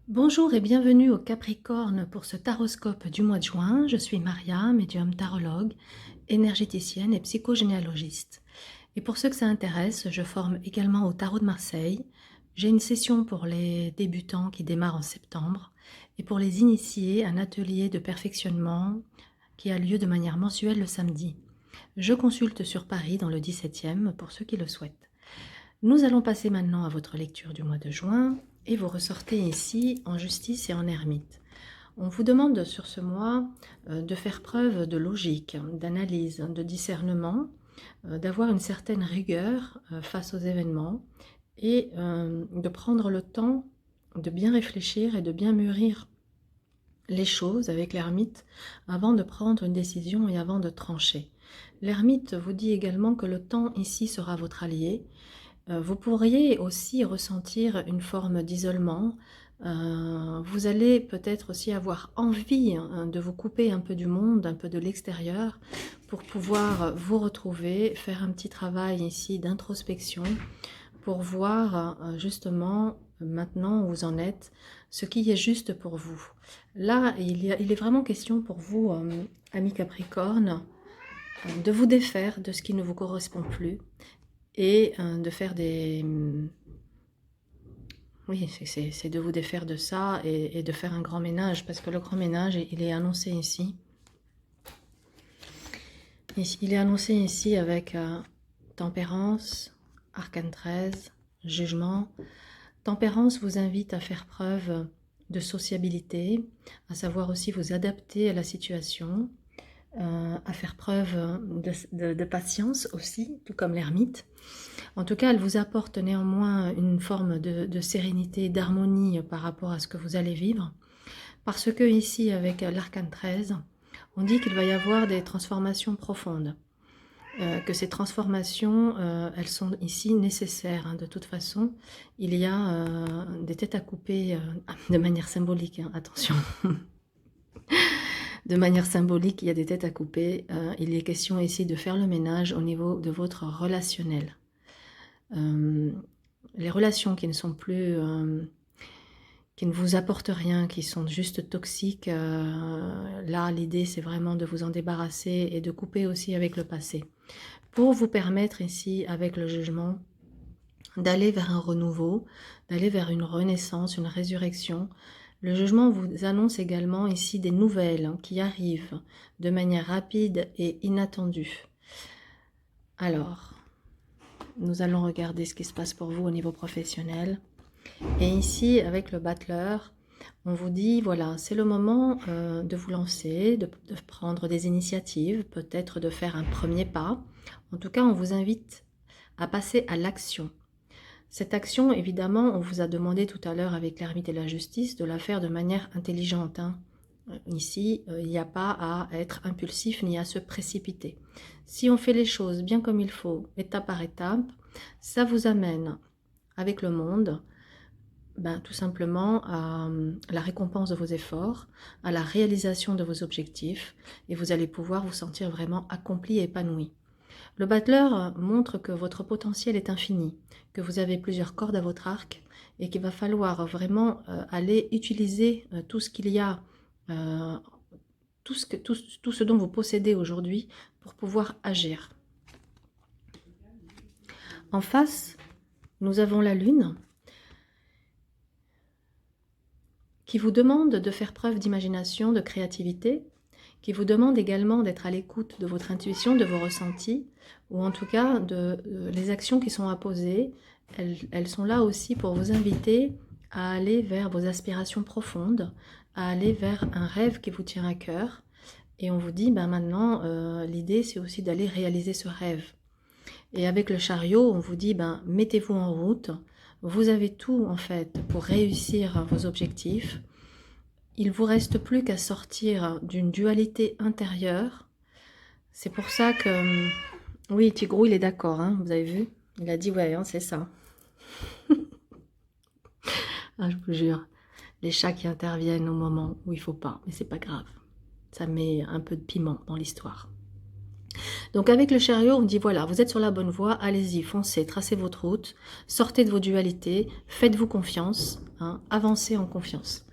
Bonjour et bienvenue au Capricorne pour ce taroscope du mois de juin. Je suis Maria, médium tarologue, énergéticienne et psychogénéalogiste. Et pour ceux que ça intéresse, je forme également au Tarot de Marseille. J'ai une session pour les débutants qui démarre en septembre et pour les initiés, un atelier de perfectionnement qui a lieu de manière mensuelle le samedi. Je consulte sur Paris dans le 17e pour ceux qui le souhaitent. Nous allons passer maintenant à votre lecture du mois de juin et vous ressortez ici en justice et en ermite. On vous demande sur ce mois de faire preuve de logique, d'analyse, de discernement, d'avoir une certaine rigueur face aux événements et de prendre le temps de bien réfléchir et de bien mûrir les choses avec l'ermite avant de prendre une décision et avant de trancher. L'ermite vous dit également que le temps ici sera votre allié. Vous pourriez aussi ressentir une forme d'isolement. Vous allez peut-être aussi avoir envie de vous couper un peu du monde, un peu de l'extérieur, pour pouvoir vous retrouver, faire un petit travail ici d'introspection, pour voir justement maintenant où vous en êtes, ce qui est juste pour vous. Là, il est vraiment question pour vous, amis Capricorne, de vous défaire de ce qui ne vous correspond plus et de faire des... Oui, c'est de vous défaire de ça et de faire un grand ménage, parce que le grand ménage, il est annoncé ici. Il est annoncé ici avec tempérance, arcane 13, jugement. Tempérance vous invite à faire preuve de sociabilité, à savoir aussi vous adapter à la situation, à faire preuve de patience aussi, tout comme l'ermite. En tout cas, elle vous apporte néanmoins une forme de sérénité, d'harmonie par rapport à ce que vous allez vivre. Parce que ici, avec l'arcane 13, on dit qu'il va y avoir des transformations profondes. Que ces transformations, elles sont ici nécessaires. De toute façon, il y a des têtes à couper de manière symbolique, attention. De manière symbolique, il y a des têtes à couper. Il est question ici de faire le ménage au niveau de votre relationnel. Les relations qui ne sont plus, qui ne vous apportent rien, qui sont juste toxiques, là l'idée c'est vraiment de vous en débarrasser et de couper aussi avec le passé. Pour vous permettre ici, avec le jugement, d'aller vers un renouveau, d'aller vers une renaissance, une résurrection. Le jugement vous annonce également ici des nouvelles qui arrivent de manière rapide et inattendue. Alors, nous allons regarder ce qui se passe pour vous au niveau professionnel. Et ici, avec le battleur, on vous dit, voilà, c'est le moment de vous lancer, de prendre des initiatives, peut-être de faire un premier pas. En tout cas, on vous invite à passer à l'action. Cette action, évidemment, on vous a demandé tout à l'heure avec l'ermite et la justice de la faire de manière intelligente. Ici, il n'y a pas à être impulsif ni à se précipiter. Si on fait les choses bien comme il faut, étape par étape, ça vous amène avec le monde, tout simplement à la récompense de vos efforts, à la réalisation de vos objectifs, et vous allez pouvoir vous sentir vraiment accompli et épanoui. Le battleur montre que votre potentiel est infini, que vous avez plusieurs cordes à votre arc et qu'il va falloir vraiment aller utiliser tout ce qu'il y a, tout ce dont vous possédez aujourd'hui pour pouvoir agir. En face, nous avons la Lune qui vous demande de faire preuve d'imagination, de créativité, qui vous demande également d'être à l'écoute de votre intuition, de vos ressentis, ou en tout cas les actions qui sont à poser, elles sont là aussi pour vous inviter à aller vers vos aspirations profondes, à aller vers un rêve qui vous tient à cœur. Et on vous dit, maintenant, l'idée c'est aussi d'aller réaliser ce rêve. Et avec le chariot, on vous dit, mettez-vous en route, vous avez tout en fait pour réussir vos objectifs. Il ne vous reste plus qu'à sortir d'une dualité intérieure. C'est pour ça que... Oui, Tigrou, il est d'accord, vous avez vu? Il a dit, ouais, c'est ça. Je vous jure, les chats qui interviennent au moment où il ne faut pas, mais c'est pas grave. Ça met un peu de piment dans l'histoire. Donc avec le chariot, on dit voilà, vous êtes sur la bonne voie, allez-y, foncez, tracez votre route, sortez de vos dualités, faites-vous confiance, hein, avancez en confiance.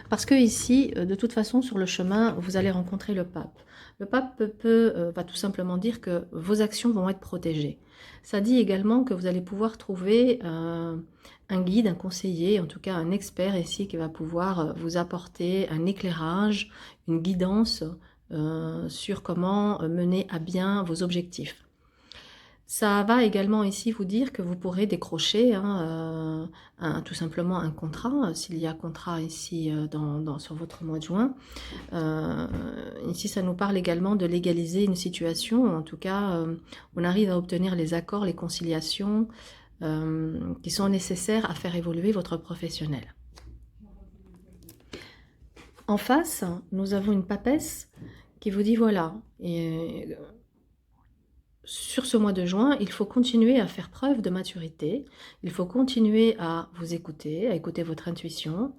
Parce que ici, de toute façon, sur le chemin, vous allez rencontrer le pape. Le pape va tout simplement dire que vos actions vont être protégées. Ça dit également que vous allez pouvoir trouver un guide, un conseiller, en tout cas un expert ici qui va pouvoir vous apporter un éclairage, une guidance sur comment mener à bien vos objectifs. Ça va également ici vous dire que vous pourrez décrocher tout simplement un contrat, s'il y a contrat ici sur votre mois de juin. Ici, ça nous parle également de légaliser une situation. En tout cas, on arrive à obtenir les accords, les conciliations qui sont nécessaires à faire évoluer votre professionnel. En face, nous avons une papesse qui vous dit voilà, sur ce mois de juin, il faut continuer à faire preuve de maturité, il faut continuer à vous écouter, à écouter votre intuition.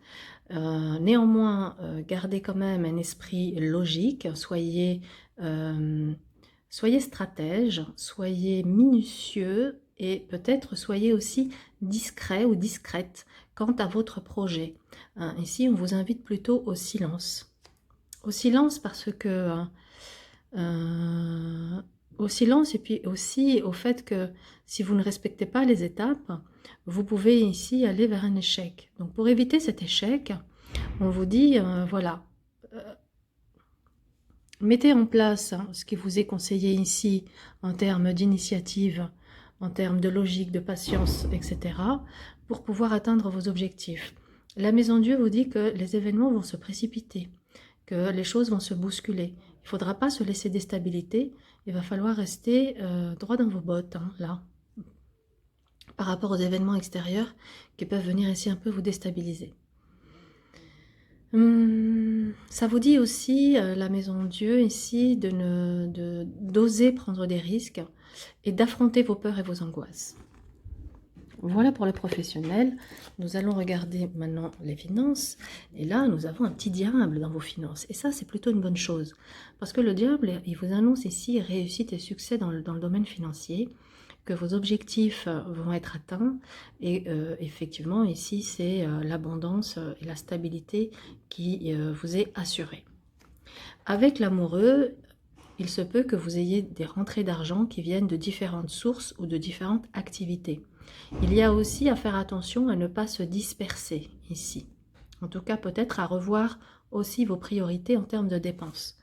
Néanmoins, gardez quand même un esprit logique, soyez stratège, soyez minutieux et peut-être soyez aussi discret ou discrète quant à votre projet. Ici, on vous invite plutôt au silence. Au silence parce que... au silence et puis aussi au fait que si vous ne respectez pas les étapes, vous pouvez ici aller vers un échec. Donc pour éviter cet échec, on vous dit, voilà, mettez en place ce qui vous est conseillé ici en termes d'initiative, en termes de logique, de patience, etc., pour pouvoir atteindre vos objectifs. La Maison Dieu vous dit que les événements vont se précipiter, que les choses vont se bousculer. Il ne faudra pas se laisser déstabiliser, il va falloir rester droit dans vos bottes, là, par rapport aux événements extérieurs qui peuvent venir ici un peu vous déstabiliser. Ça vous dit aussi, la Maison Dieu, ici, d'oser prendre des risques et d'affronter vos peurs et vos angoisses. Voilà pour le professionnel. Nous allons regarder maintenant les finances. Et là, nous avons un petit diable dans vos finances. Et ça, c'est plutôt une bonne chose. Parce que le diable, il vous annonce ici réussite et succès dans le domaine financier, que vos objectifs vont être atteints. Et effectivement, ici, c'est l'abondance et la stabilité qui vous est assurée. Avec l'amoureux, il se peut que vous ayez des rentrées d'argent qui viennent de différentes sources ou de différentes activités. Il y a aussi à faire attention à ne pas se disperser ici. En tout cas, peut-être à revoir aussi vos priorités en termes de dépenses.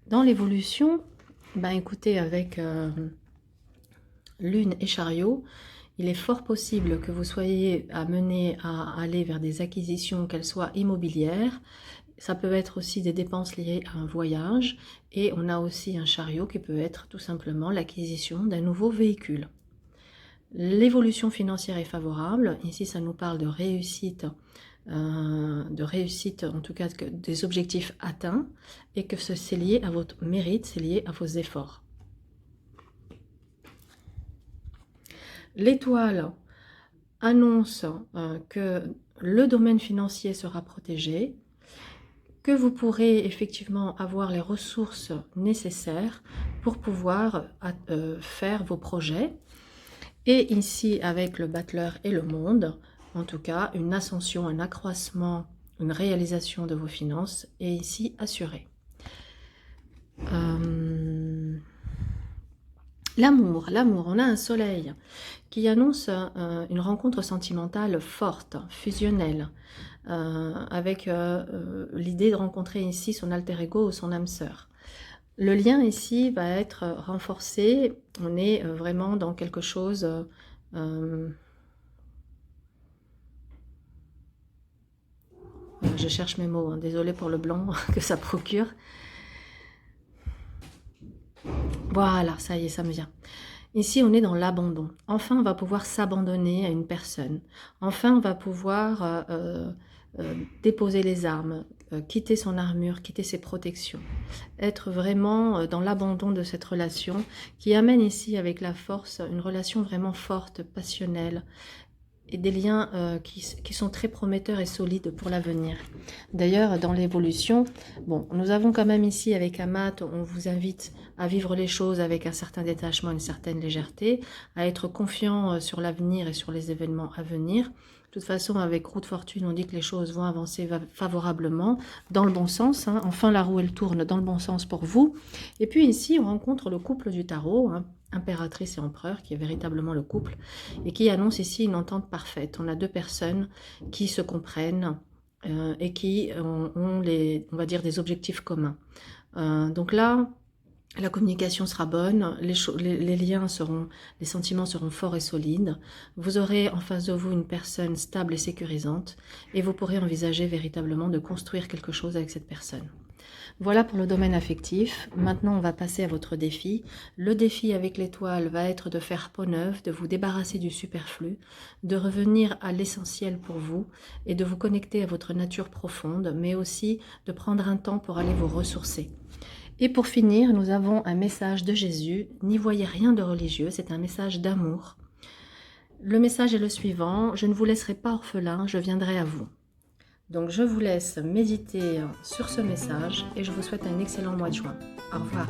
Dans l'évolution, écoutez, avec Lune et Chariot, il est fort possible que vous soyez amené à aller vers des acquisitions, qu'elles soient immobilières. Ça peut être aussi des dépenses liées à un voyage. Et on a aussi un chariot qui peut être tout simplement l'acquisition d'un nouveau véhicule. L'évolution financière est favorable. Ici, ça nous parle de réussite en tout cas des objectifs atteints, et que c'est lié à votre mérite, c'est lié à vos efforts. L'étoile annonce que le domaine financier sera protégé, que vous pourrez effectivement avoir les ressources nécessaires pour pouvoir faire vos projets. Et ici, avec le battleur et le monde, en tout cas, une ascension, un accroissement, une réalisation de vos finances est ici assurée. L'amour, on a un soleil qui annonce une rencontre sentimentale forte, fusionnelle, avec l'idée de rencontrer ici son alter ego ou son âme sœur. Le lien ici va être renforcé, on est vraiment dans quelque chose... je cherche mes mots, désolée pour le blanc que ça procure. Voilà, ça y est, ça me vient. Ici, on est dans l'abandon. Enfin, on va pouvoir s'abandonner à une personne. Enfin, on va pouvoir déposer les armes, quitter son armure, quitter ses protections. Être vraiment dans l'abandon de cette relation qui amène ici avec la force une relation vraiment forte, passionnelle, et des liens qui sont très prometteurs et solides pour l'avenir. D'ailleurs, dans l'évolution, bon, nous avons quand même ici avec Amat, on vous invite à vivre les choses avec un certain détachement, une certaine légèreté, à être confiant sur l'avenir et sur les événements à venir. De toute façon, avec Roue de Fortune, on dit que les choses vont avancer favorablement, dans le bon sens. Hein. Enfin, la roue, elle tourne dans le bon sens pour vous. Et puis ici, on rencontre le couple du tarot, hein, impératrice et empereur, qui est véritablement le couple, et qui annonce ici une entente parfaite. On a deux personnes qui se comprennent et qui ont on va dire, des objectifs communs. Donc là, la communication sera bonne, les liens seront, les sentiments seront forts et solides. Vous aurez en face de vous une personne stable et sécurisante, et vous pourrez envisager véritablement de construire quelque chose avec cette personne. Voilà pour le domaine affectif. Maintenant, on va passer à votre défi. Le défi avec l'étoile va être de faire peau neuve, de vous débarrasser du superflu, de revenir à l'essentiel pour vous et de vous connecter à votre nature profonde, mais aussi de prendre un temps pour aller vous ressourcer. Et pour finir, nous avons un message de Jésus. N'y voyez rien de religieux, c'est un message d'amour. Le message est le suivant: je ne vous laisserai pas orphelin, je viendrai à vous. Donc je vous laisse méditer sur ce message et je vous souhaite un excellent mois de juin. Au revoir.